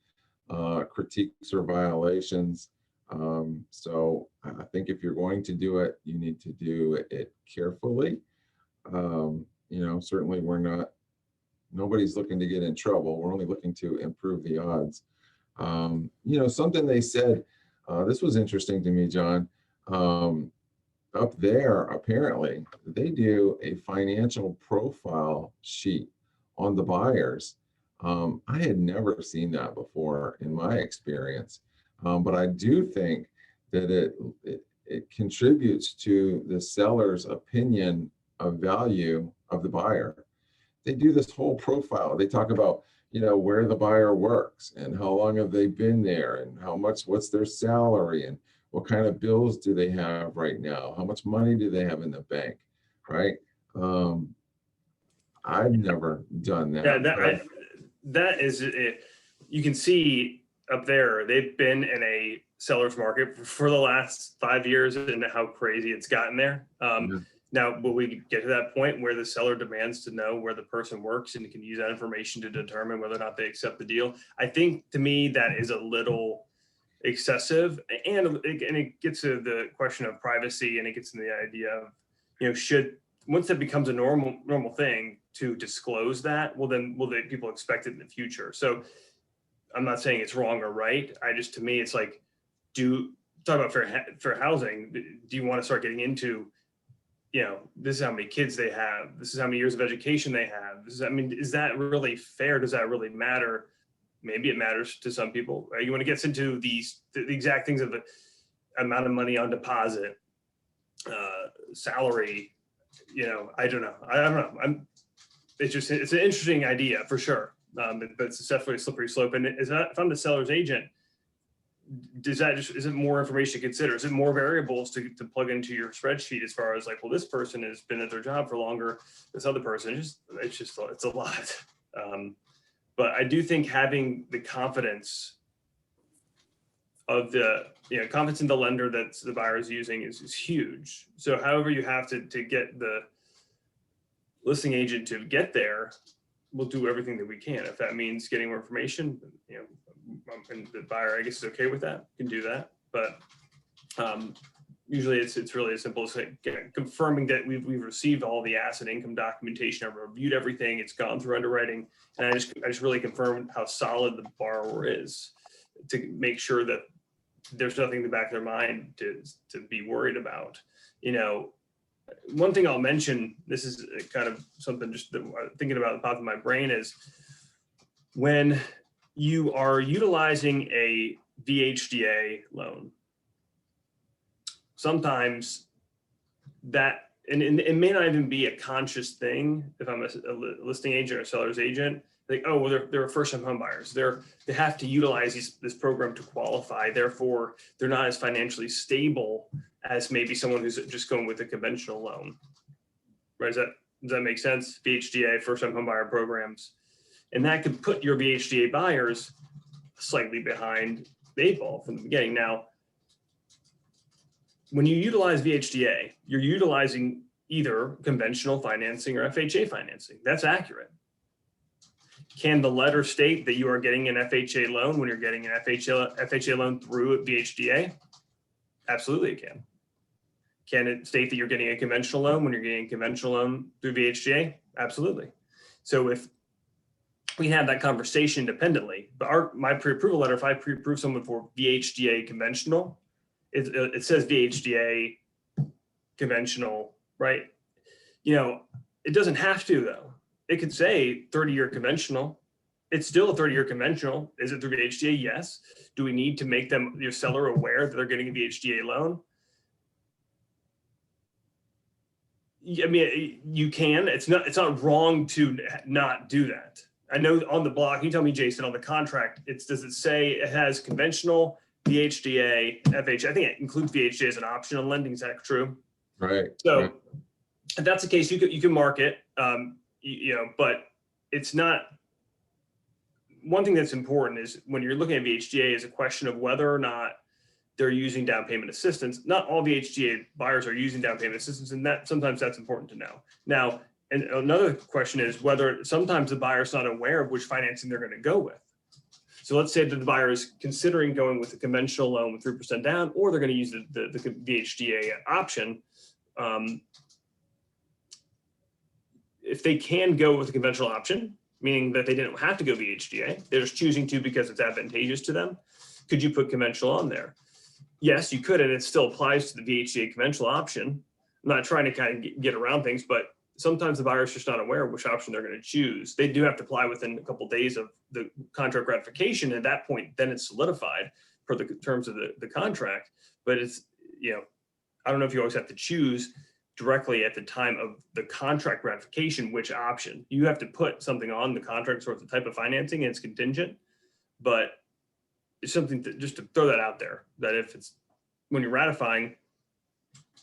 critiques or violations. So I think if you're going to do it, you need to do it carefully. Certainly nobody's looking to get in trouble. We're only looking to improve the odds. Something they said, this was interesting to me, John. Up there, apparently, they do a financial profile sheet on the buyers. I had never seen that before in my experience, but I do think that it contributes to the seller's opinion of value of the buyer. They do this whole profile. They talk about where the buyer works and how long have they been there and what's their salary and what kind of bills do they have right now? How much money do they have in the bank, right? I've never done that. Yeah, that is it. You can see up there, they've been in a seller's market for the last 5 years and how crazy it's gotten there. Now, will we get to that point where the seller demands to know where the person works and can use that information to determine whether or not they accept the deal? I think to me, that is a little excessive, and it gets to the question of privacy, and it gets to the idea of, once that becomes a normal thing to disclose that, well, then will people expect it in the future? So I'm not saying it's wrong or right. To me, it's like, talk about fair housing. Do you want to start getting into, this is how many kids they have. This is how many years of education they have. Is that really fair? Does that really matter? Maybe it matters to some people. Right? You want to get into the exact things of the amount of money on deposit, salary. I don't know. It's an interesting idea for sure, but it's definitely a slippery slope. And if I'm the seller's agent, is it more information to consider? Is it more variables to plug into your spreadsheet as far as like, well, this person has been at their job for longer, this other person, it's a lot. But I do think having the confidence of confidence in the lender that the buyer is using is huge. So however you have to get the listing agent to get there, we'll do everything that we can. If that means getting more information, and the buyer, I guess, is okay with that, can do that. But usually it's really as simple as like, confirming that we've received all the asset income documentation, I've reviewed everything, it's gone through underwriting, and I just really confirm how solid the borrower is to make sure that there's nothing in the back of their mind to be worried about. You know, one thing I'll mention, this is kind of something just that I'm thinking about at the top of my brain, is when you are utilizing a VHDA loan, sometimes that, and it may not even be a conscious thing if I'm a listing agent or a seller's agent, like, oh, well, they're first-time home buyers. They have to utilize this program to qualify. Therefore, they're not as financially stable as maybe someone who's just going with a conventional loan. Right? Does that make sense? VHDA, first-time home buyer programs. And that could put your VHDA buyers slightly behind the 8 ball from the beginning. Now, when you utilize VHDA, you're utilizing either conventional financing or FHA financing. That's accurate. Can the letter state that you are getting an FHA loan when you're getting an FHA loan through VHDA? Absolutely it can. Can it state that you're getting a conventional loan when you're getting a conventional loan through VHDA? Absolutely. So if we have that conversation independently, but my pre-approval letter, if I pre-approve someone for VHDA conventional, it says VHDA conventional, right? You know, it doesn't have to though. It could say 30-year conventional. It's still a 30-year conventional. Is it through VHDA? Yes. Do we need to make your seller aware that they're getting a VHDA loan? I mean, you can. It's not wrong to not do that. I know on the block, you tell me, Jason, on the contract, does it say it has conventional, VHDA, FHA? I think it includes VHDA as an option on lending. Is that true? Right. So right. if that's the case, you can mark it, you know, but it's not. One thing that's important is when you're looking at VHDA is a question of whether or not they're using down payment assistance. Not all VHDA buyers are using down payment assistance, and that sometimes that's important to know. Now, and another question is whether sometimes the buyer's not aware of which financing they're going to go with. So let's say that the buyer is considering going with a conventional loan with 3% down, or they're going to use the VHDA option. If they can go with a conventional option, meaning that they didn't have to go VHDA, they're just choosing to because it's advantageous to them, could you put conventional on there? Yes, you could, and it still applies to the VHDA conventional option. I'm not trying to kind of get around things, but sometimes the buyer's just not aware of which option they're going to choose. They do have to apply within a couple of days of the contract ratification. At that point, then it's solidified per the terms of the contract. But it's, you know, I don't know if you always have to choose directly at the time of the contract ratification which option. You have to put something on the contract, sort of the type of financing, and it's contingent. But it's something just to throw that out there, that if it's when you're ratifying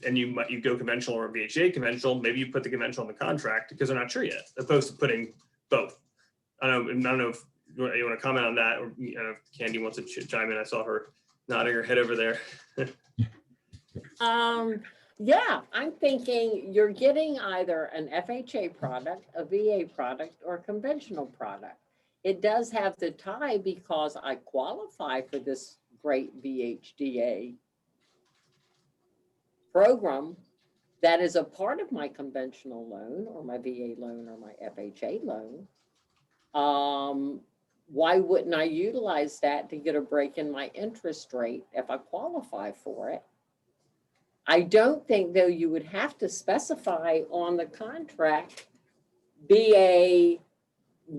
and you go conventional or VHA conventional, maybe you put the conventional on the contract because they're not sure yet, opposed to putting both. I don't know if you want to comment on that, or I don't know if Candy wants to chime in. I saw her nodding her head over there. Yeah, I'm thinking you're getting either an FHA product, a VA product, or a conventional product. It does have the tie because I qualify for this great VHDA program that is a part of my conventional loan or my VA loan or my FHA loan. Why wouldn't I utilize that to get a break in my interest rate if I qualify for it? I don't think, though, you would have to specify on the contract VA,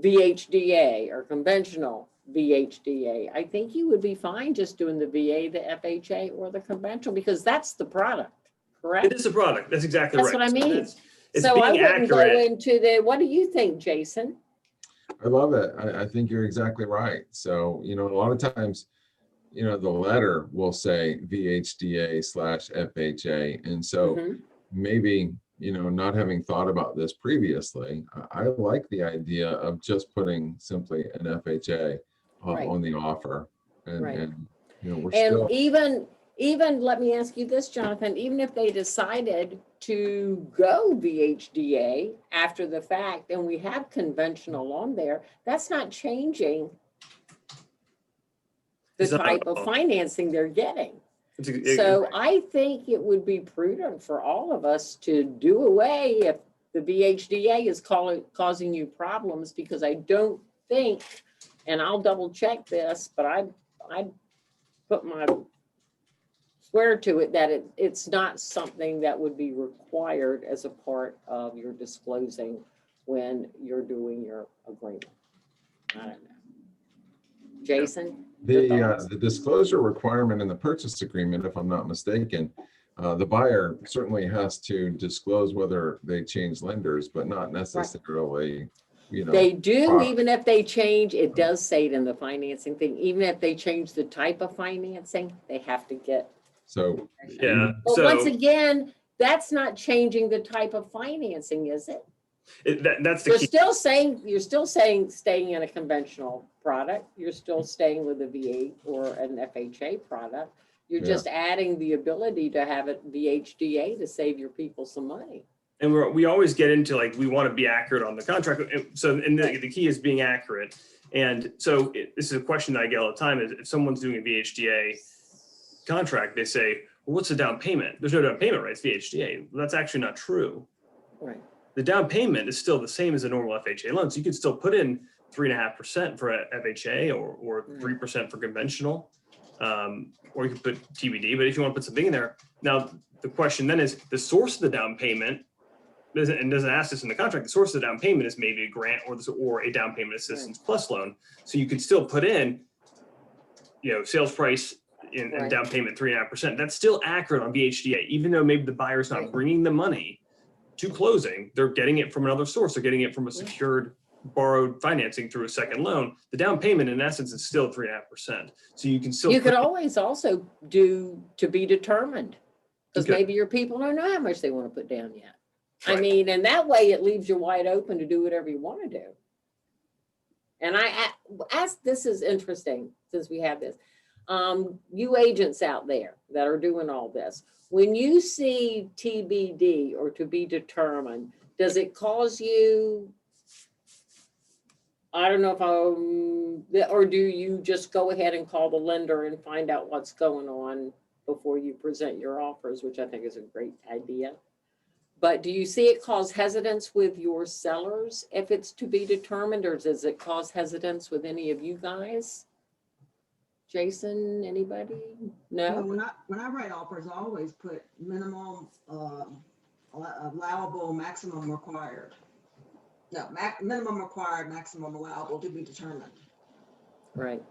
VHDA or conventional VHDA. I think you would be fine just doing the VA, the FHA, or the conventional, because that's the product, correct? It is a product. That's exactly That's right. what I mean. It's so I being wouldn't accurate. go into the, what do you think, Jason? I love it. I think you're exactly right. So, you know, a lot of times, you know, the letter will say VHDA/FHA. And so maybe, you know, not having thought about this previously, I like the idea of just putting simply an FHA on the offer. And you know, we're still. Even let me ask you this, Jonathan, even if they decided to go VHDA after the fact and we have conventional on there, that's not changing the type of financing they're getting. So I think it would be prudent for all of us to do away if the VHDA is causing you problems, because I don't think, and I'll double check this, but I put my swear to it that it's not something that would be required as a part of your disclosing when you're doing your agreement. I don't know. Jason? The disclosure requirement in the purchase agreement, if I'm not mistaken, the buyer certainly has to disclose whether they change lenders, but not necessarily, you know. They do, even if they change, it does say it in the financing thing, even if they change the type of financing, they have to get. So, Yeah. But So once again, that's not changing the type of financing, is it? that's the You're key. still saying staying in a conventional product. You're still staying with a V8 or an FHA product. You're just adding the ability to have it VHDA to save your people some money. And we always get into like, we want to be accurate on the contract. So, and the key is being accurate. And so this is a question that I get all the time is if someone's doing a VHDA contract, they say, well, what's the down payment? There's no down payment, right? It's VHDA. Well, that's actually not true. Right. The down payment is still the same as a normal FHA loan. So you can still put in 3.5% for a FHA or 3% for conventional, or you can put TBD, but if you want to put something in there. Now, the question then is the source of the down payment doesn't ask this in the contract. The source of the down payment is maybe a grant or a down payment assistance plus loan. So you could still put in, sales price and down payment 3.5%. That's still accurate on VHDA, even though maybe the buyer's not bringing the money to closing. They're getting it from another source. They're getting it from a secured borrowed financing through a second loan. The down payment in essence is still 3.5%. So you can still. You could always also do to be determined, because maybe your people don't know how much they want to put down yet. Right. I mean, and that way it leaves you wide open to do whatever you want to do. And I ask, this is interesting since we have this. You agents out there that are doing all this, when you see TBD or to be determined, does it cause you, I don't know if or do you just go ahead and call the lender and find out what's going on before you present your offers, which I think is a great idea. But do you see it cause hesitance with your sellers if it's to be determined, or does it cause hesitance with any of you guys? Jason, anybody? No? When I write offers, I always put minimum allowable, maximum required. No, minimum required, maximum allowable to be determined. Right.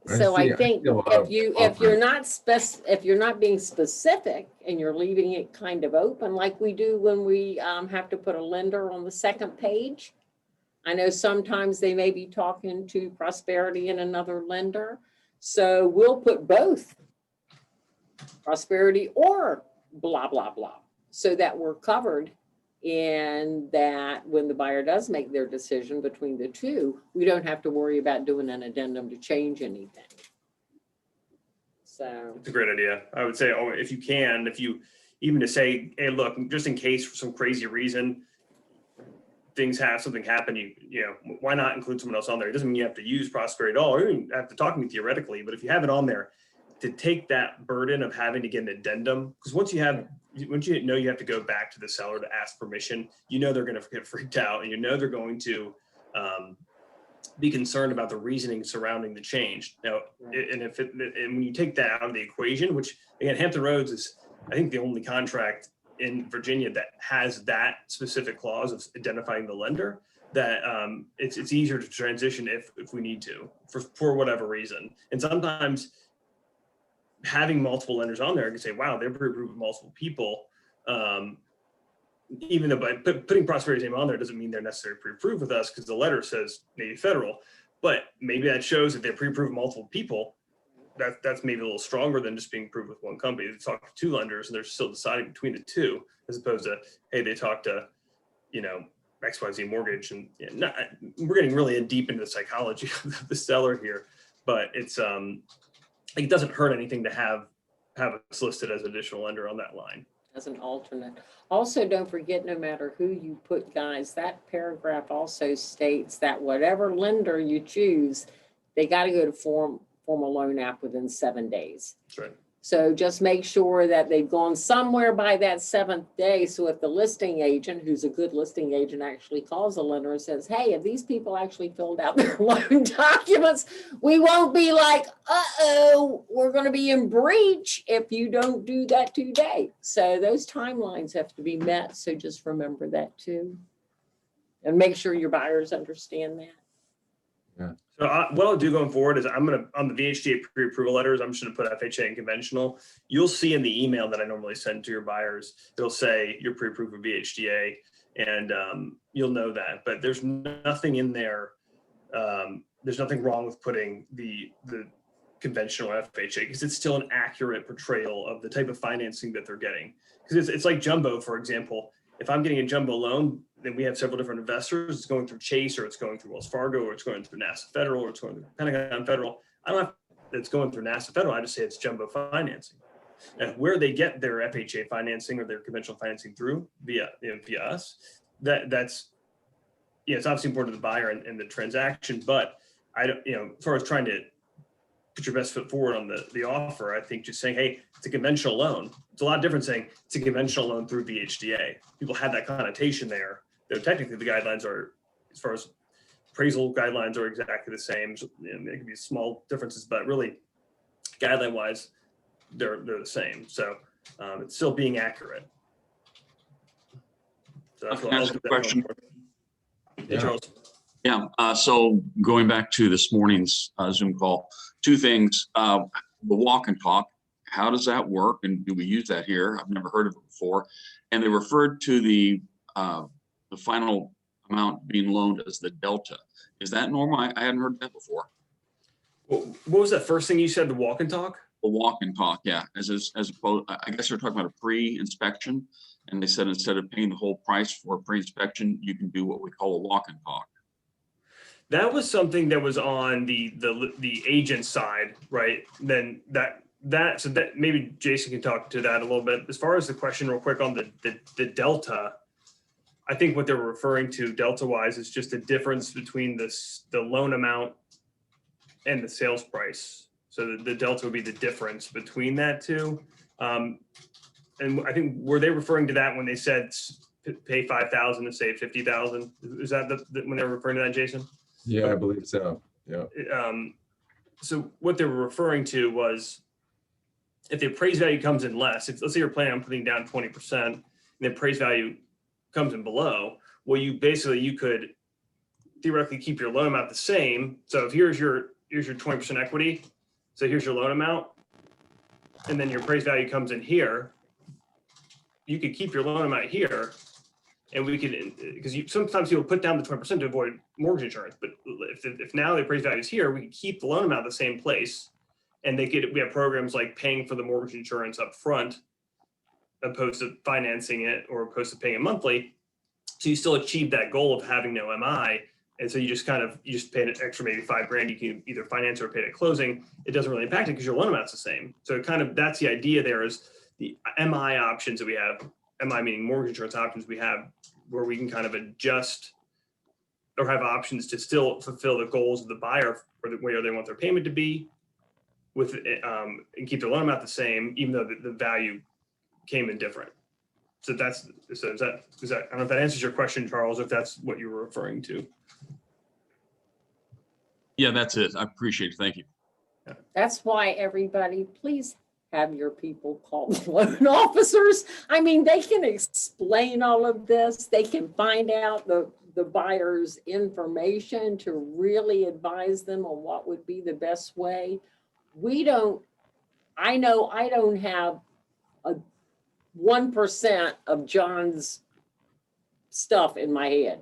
So I think if you're not being specific and you're leaving it kind of open, like we do when we have to put a lender on the second page. I know sometimes they may be talking to Prosperity and another lender. So we'll put both Prosperity or blah, blah, blah, so that we're covered, and that when the buyer does make their decision between the two, we don't have to worry about doing an addendum to change anything. So it's a great idea. I would say, if you can, even to say, hey, look, just in case for some crazy reason, something happen, why not include someone else on there? It doesn't mean you have to use Prosperity at all, or even have to talk to me theoretically, but if you have it on there, to take that burden of having to get an addendum, because once you know you have to go back to the seller to ask permission, they're going to get freaked out, and they're going to be concerned about the reasoning surrounding the change. Now, and when you take that out of the equation, which again, Hampton Roads is, I think, the only contract in Virginia that has that specific clause of identifying the lender, that it's easier to transition if we need to, for whatever reason. And sometimes having multiple lenders on there, I can say, wow, they're pre-approved with multiple people. Even though by putting Prosperity's name on there doesn't mean they're necessarily pre-approved with us, because the letter says Navy Federal, but maybe that shows that they're pre-approved multiple people. That's maybe a little stronger than just being approved with one company. They talk to two lenders and they're still deciding between the two, as opposed to, hey, they talked to, XYZ Mortgage, and we're getting really deep into the psychology of the seller here, but it's it doesn't hurt anything to have us listed as additional lender on that line. As an alternate. Also, don't forget, no matter who you put, guys, that paragraph also states that whatever lender you choose, they got to go to Form formal loan app within 7 days. That's right. So just make sure that they've gone somewhere by that 7th day. So if the listing agent, who's a good listing agent, actually calls the lender and says, hey, have these people actually filled out their loan documents? We won't be like, uh-oh, we're going to be in breach if you don't do that today. So those timelines have to be met. So just remember that too. And make sure your buyers understand that. So what I'll do going forward is I'm going to, on the VHDA pre-approval letters, I'm just going to put FHA and conventional. You'll see in the email that I normally send to your buyers, it'll say you're pre-approved for VHDA, and you'll know that. But there's nothing in there. There's nothing wrong with putting the conventional FHA, because it's still an accurate portrayal of the type of financing that they're getting. Because it's like jumbo, for example. If I'm getting a jumbo loan, then we have several different investors. It's going through Chase, or it's going through Wells Fargo, or it's going through NASA Federal, or it's going through Pentagon Federal. I don't have it's going through NASA Federal. I just say it's jumbo financing. And where they get their FHA financing or their conventional financing through via us, that's it's obviously important to the buyer and the transaction. But I don't, as far as trying to put your best foot forward on the offer, I think just saying, hey, it's a conventional loan. It's a lot different saying it's a conventional loan through VHDA. People have that connotation there, though technically the guidelines are, as far as appraisal guidelines, are exactly the same. There can be small differences, but really guideline wise, they're the same. So it's still being accurate. So that's what I'll do. Question. Hey, Charles. Yeah, so going back to this morning's Zoom call, two things. The walk and talk, how does that work? And do we use that here? I've never heard of it before. And they referred to the final amount being loaned as the delta. Is that normal? I hadn't heard that before. What was that first thing you said, the walk and talk? The walk and talk, yeah. As opposed, I guess they're talking about a pre-inspection. And they said instead of paying the whole price for a pre-inspection, you can do what we call a walk and talk. That was something that was on the agent side, right? Then so that maybe Jason can talk to that a little bit. As far as the question real quick on the delta, I think what they're referring to delta wise is just the difference between the loan amount and the sales price. So the delta would be the difference between that two. And I think, were they referring to that when they said pay 5,000 to save 50,000? Is that when they were referring to that, Jason? Yeah, I believe so. Yeah. So what they were referring to was, if the appraised value comes in less, let's say you're planning on putting down 20% and the appraised value comes in below, well, you could theoretically keep your loan amount the same. So if here's your 20% equity, so here's your loan amount, and then your appraised value comes in here, you could keep your loan amount here. And we could, because sometimes people put down the 20% to avoid mortgage insurance, but if now the appraised value is here, we can keep the loan amount the same place, and we have programs like paying for the mortgage insurance up front, opposed to financing it or opposed to paying it monthly. So you still achieve that goal of having no MI, and so you just pay an extra maybe $5,000. You can either finance or pay it at closing. It doesn't really impact it because your loan amount's the same. So that's the idea. There is the MI options that we have. MI meaning mortgage insurance options we have, where we can kind of adjust or have options to still fulfill the goals of the buyer or where they want their payment to be, with and keep their loan amount the same, even though the value came in different. So is that I don't know if that answers your question, Charles, if that's what you were referring to. Yeah, that's it. I appreciate it. Thank you. That's why everybody, please have your people call the loan officers. I mean, they can explain all of this. They can find out the buyer's information to really advise them on what would be the best way. I know I don't have a 1% of John's stuff in my head.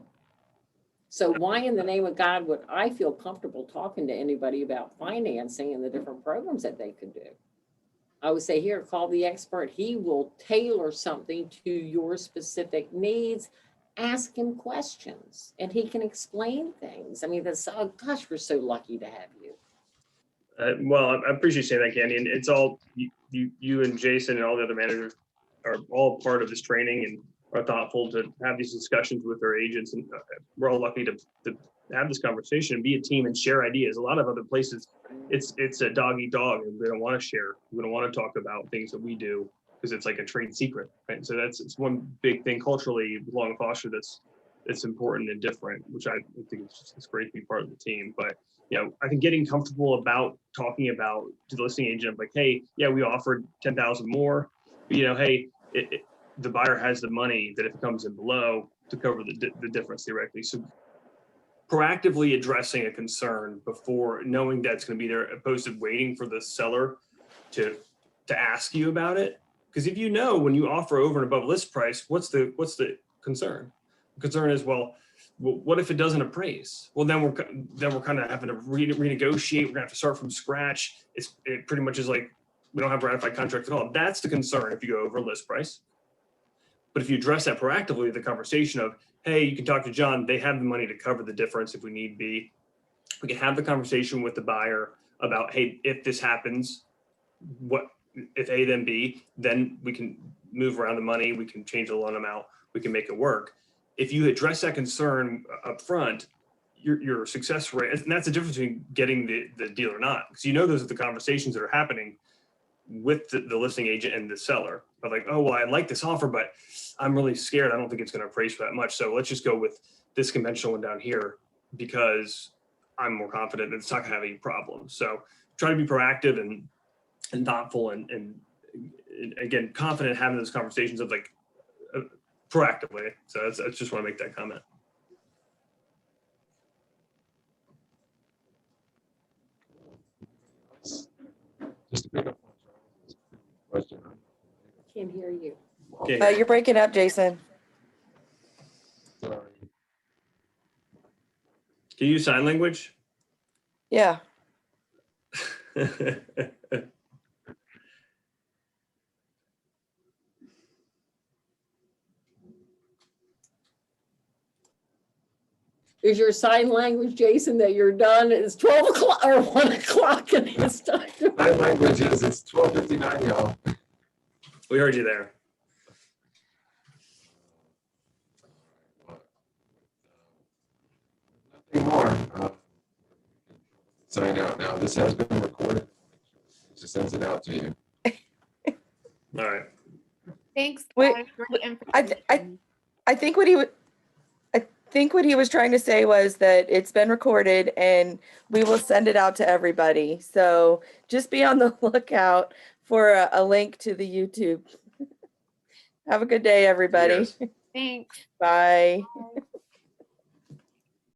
So why in the name of God would I feel comfortable talking to anybody about financing and the different programs that they could do? I would say, here, call the expert. He will tailor something to your specific needs. Ask him questions and he can explain things. I mean, oh gosh, we're so lucky to have you. Well, I appreciate you saying that, Candy. And it's all you and Jason and all the other managers are all part of this training and are thoughtful to have these discussions with their agents. And we're all lucky to have this conversation, be a team and share ideas. A lot of other places, it's a dog eat dog, and we don't want to share. We don't want to talk about things that we do because it's like a trade secret, right? So it's one big thing culturally along with Foster that's important and different, which I think it's great to be part of the team. But I think getting comfortable about talking about to the listing agent, like, hey, yeah, we offered 10,000 more, but, hey, the buyer has the money that if it comes in below to cover the difference theoretically. So proactively addressing a concern before knowing that's going to be there, opposed to waiting for the seller to ask you about it. Because if when you offer over and above list price, what's the concern? The concern is, well, what if it doesn't appraise? Well, then we're kind of having to renegotiate. We're gonna have to start from scratch. It pretty much is like we don't have a ratified contract at all. That's the concern if you go over list price. But if you address that proactively, the conversation of, hey, you can talk to John. They have the money to cover the difference if we need be. We can have the conversation with the buyer about, hey, if this happens, what if A then B? Then we can move around the money. We can change the loan amount. We can make it work. If you address that concern up front, your success rate, and that's the difference between getting the deal or not. Because those are the conversations that are happening with the listing agent and the seller. Of like, oh, well, I like this offer, but I'm really scared. I don't think it's going to appraise for that much. So let's just go with this conventional one down here because I'm more confident that it's not going to have any problems. So try to be proactive and thoughtful and again, confident having those conversations of like, proactively. So I just want to make that comment. Just to pick up on Charles's question. Can't hear you. Okay. You're breaking up, Jason. Sorry. Can you use sign language? Yeah. Is your sign language, Jason, that you're done? It's 12 o'clock or 1 o'clock and it's time to. My language is it's 12:59, y'all. We heard you there. Nothing more. Sign out now. This has been recorded. It just sends it out to you. All right. Thanks. Wait, guys. Great I information. think what he was trying to say was that it's been recorded and we will send it out to everybody. So just be on the lookout for a link to the YouTube. Have a good day, everybody. Yes. Thanks. Bye. Bye.